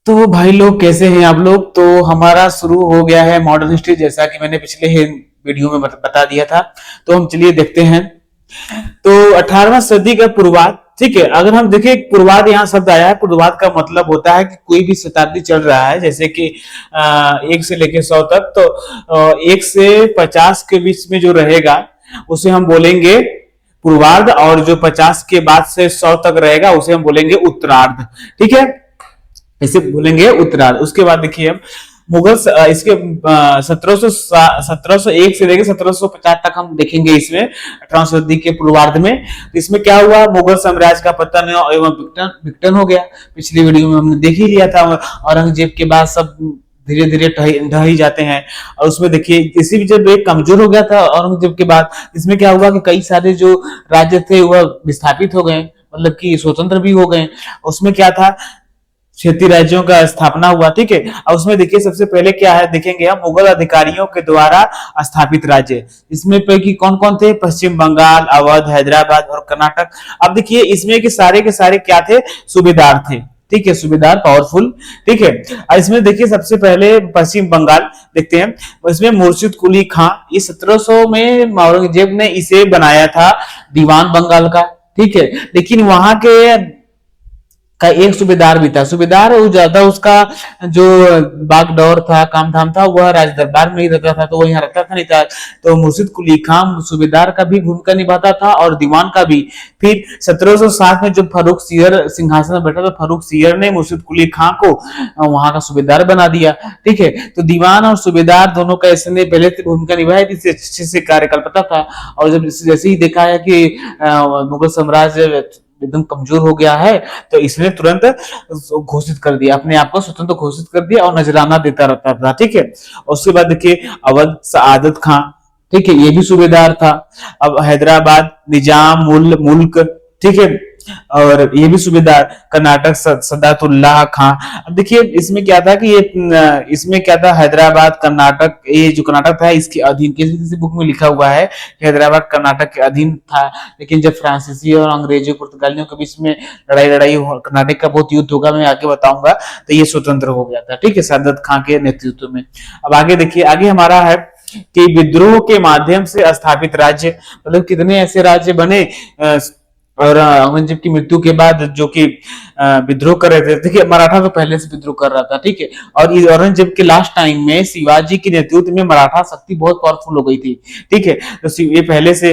तो भाई लोग कैसे हैं आप लोग। तो हमारा शुरू हो गया है मॉडर्न हिस्ट्री, जैसा कि मैंने पिछले वीडियो में बता दिया था। तो हम चलिए देखते हैं। तो 18वीं सदी का पूर्वाध, ठीक है। अगर हम देखें पूर्वाध, यहाँ शब्द आया है। पूर्वाध का मतलब होता है कि कोई भी शताब्दी चल रहा है, जैसे कि 1 से लेके 100 तक। तो 1 से 50 के बीच में जो रहेगा उसे हम बोलेंगे पूर्वार्ध, और जो 50 के बाद से 100 तक रहेगा उसे हम बोलेंगे उत्तरार्ध, ठीक है। इसे बोलेंगे उत्तरार्ध। उसके बाद देखिए हम मुगल इसके 1701 से लेकर 1750 तक हम देखेंगे। इसमें 18वीं सदी के पूर्वार्ध में इसमें क्या हुआ, मुगल साम्राज्य का पतन एवं विघटन हो गया। पिछली वीडियो में हमने देख ही लिया था। औरंगजेब के बाद सब धीरे धीरे ढह ही जाते हैं। और उसमें देखिए इसी भी जब एक कमजोर हो गया था औरंगजेब के बाद, इसमें क्या हुआ कि कई सारे जो राज्य थे वह विस्थापित हो गए, मतलब कि स्वतंत्र भी हो गए। उसमें क्या था, क्षेत्रीय राज्यों का स्थापना हुआ, ठीक है। और उसमें देखिए सबसे पहले क्या है देखेंगे हम, मुगल अधिकारियों के द्वारा स्थापित राज्य। इसमें पैकी कौन कौन थे, पश्चिम बंगाल, अवध, हैदराबाद और कर्नाटक। अब देखिए इसमें के सारे क्या थे, सूबेदार थे, ठीक है। सूबेदार पावरफुल, ठीक है। और इसमें देखिए सबसे पहले पश्चिम बंगाल देखते हैं। इसमें मुर्शिद कुली खां, ये 1700 में औरंगजेब ने इसे बनाया था दीवान बंगाल का, ठीक है। लेकिन वहां के का एक सूबेदार भी था। सूबेदार ज्यादा उसका जो बागडोर था, काम धाम था, वह राज दरबार में ही रहता था, तो वह यहाँ रहता था नहीं था। तो मुर्शिद कुली खान सूबेदार का भी भूमिका निभाता था और दीवान का भी। फिर 1707 में जब फर्रुख सियर सिंहासन में बैठा, तो फर्रुख सियर ने मुर्शिद कुली खान को वहां का सूबेदार बना दिया, ठीक है। तो दीवान और सूबेदार दोनों का इसने पहले से भूमिका निभाई, जिससे अच्छे से कार्य कर पाता था। और जब जैसे ही देखा है कि मुगल साम्राज्य एकदम कमजोर हो गया है, तो इसने तुरंत घोषित कर दिया, अपने आप को स्वतंत्र घोषित कर दिया और नजराना देता रहता था, ठीक है। उसके बाद देखिए अवध सआदत खां, ठीक है, ये भी सूबेदार था। अब हैदराबाद निजाम मुल्क, ठीक है, और ये भी सूबेदार। कर्नाटक सदातुल्लाह खां। अब देखिए इसमें क्या था कि इसमें क्या था, हैदराबाद कर्नाटक, ये जो कर्नाटक था इसके अधीन, किसी बुक में लिखा हुआ है कि हैदराबाद कर्नाटक के अधीन था। लेकिन जब फ्रांसीसी और अंग्रेजों पुर्तगालियों के बीच में लड़ाई कर्नाटक का बहुत युद्ध होगा, मैं आगे बताऊंगा, तो ये स्वतंत्र हो गया था, ठीक है, सादत खां के नेतृत्व में। अब आगे देखिए, आगे हमारा है कि विद्रोह के माध्यम से स्थापित राज्य, मतलब कितने ऐसे राज्य बने। और औरंगजेब की मृत्यु के बाद जो कि विद्रोह कर रहे थे, देखिए मराठा तो पहले से विद्रोह कर रहा था, ठीक है। और औरंगजेब के लास्ट टाइम में शिवाजी के नेतृत्व में मराठा शक्ति बहुत पावरफुल हो गई थी, ठीक है। तो ये पहले से,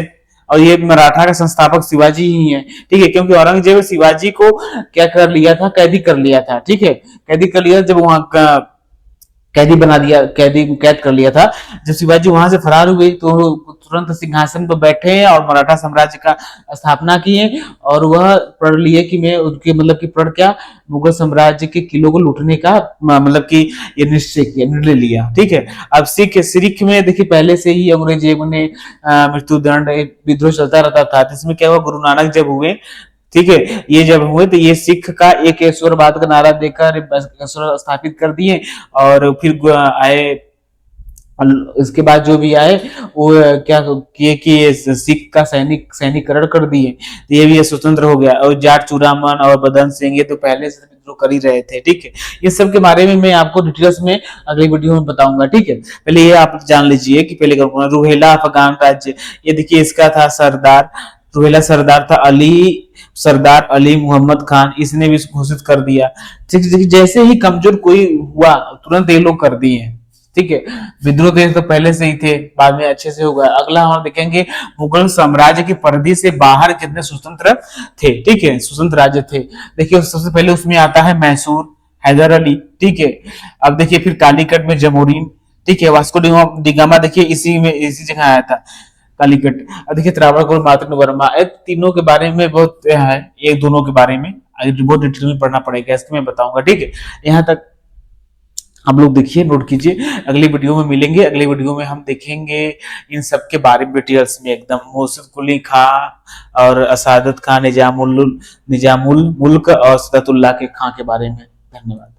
और ये मराठा का संस्थापक शिवाजी ही है, ठीक है। क्योंकि औरंगजेब शिवाजी को क्या कर लिया था, कैदी कर लिया था, ठीक है। कैदी कर लिया, जब वहां का कैदी बना दिया, कैद कर लिया था। जब शिवाजी वहां से फरार हुए तो तुरंत सिंहासन पर बैठे और मराठा साम्राज्य का स्थापना किए। और वह प्रण लिए कि मैं उनके, मतलब कि प्रण क्या, मुगल साम्राज्य के किलों को लूटने का, मतलब कि ये निश्चय किया, निर्णय लिया, ठीक है। अब सिख में देखिए पहले से ही अंग्रेजों ने मृत्युदंड, विद्रोह चलता रहता था। इसमें क्या हुआ, गुरु नानक जब हुए, ठीक है, ये जब हुए तो ये सिख का एक ईश्वरवाद का नारा देकर ईश्वर स्थापित कर दिए। और फिर आए, इसके बाद जो भी आए वो क्या किए कि सिख का सैनिकरण कर दिए, तो ये भी स्वतंत्र हो गया। और जाट चूड़ामन और बदन सिंह, ये तो पहले से विद्रोह कर ही रहे थे, ठीक है। ये सब के बारे में मैं आपको डिटेल्स में अगली वीडियो में बताऊंगा, ठीक है। पहले ये आप जान लीजिए कि पहले रुहेला अफगान राज्य, ये देखिए इसका था सरदार, रुहेला सरदार था सरदार अली मोहम्मद खान, इसने भी घोषित कर दिया, ठीक। जैसे ही कमजोर कोई हुआ तुरंत ये लोग कर दिए, ठीक है। विद्रोह तो पहले से ही थे, बाद में अच्छे से होगा। अगला हम देखेंगे मुगल साम्राज्य की परिधि से बाहर कितने स्वतंत्र थे, ठीक है, स्वतंत्र राज्य थे। देखिए सबसे पहले उसमें आता है मैसूर, हैदर अली, ठीक है। अब देखिए फिर कालीकट में जमोरीन, ठीक है। वास्को डिगामा देखिए इसी जगह आया था, कालीकट। अब देखिए त्रावणकोर, मार्तंड वर्मा, तीनों के बारे में बहुत है, ये दोनों के बारे में बहुत डिटेल में पढ़ना पड़ेगा, इसको मैं बताऊंगा, ठीक है। यहाँ तक आप लोग देखिए, नोट कीजिए। अगली वीडियो में मिलेंगे, अगली वीडियो में हम देखेंगे इन सब के बारे में डिटेल्स में एकदम, मुर्शिद कुली खां और असादत खां, निजामुल मुल्क और सदातुल्लाह के खां के बारे में। धन्यवाद।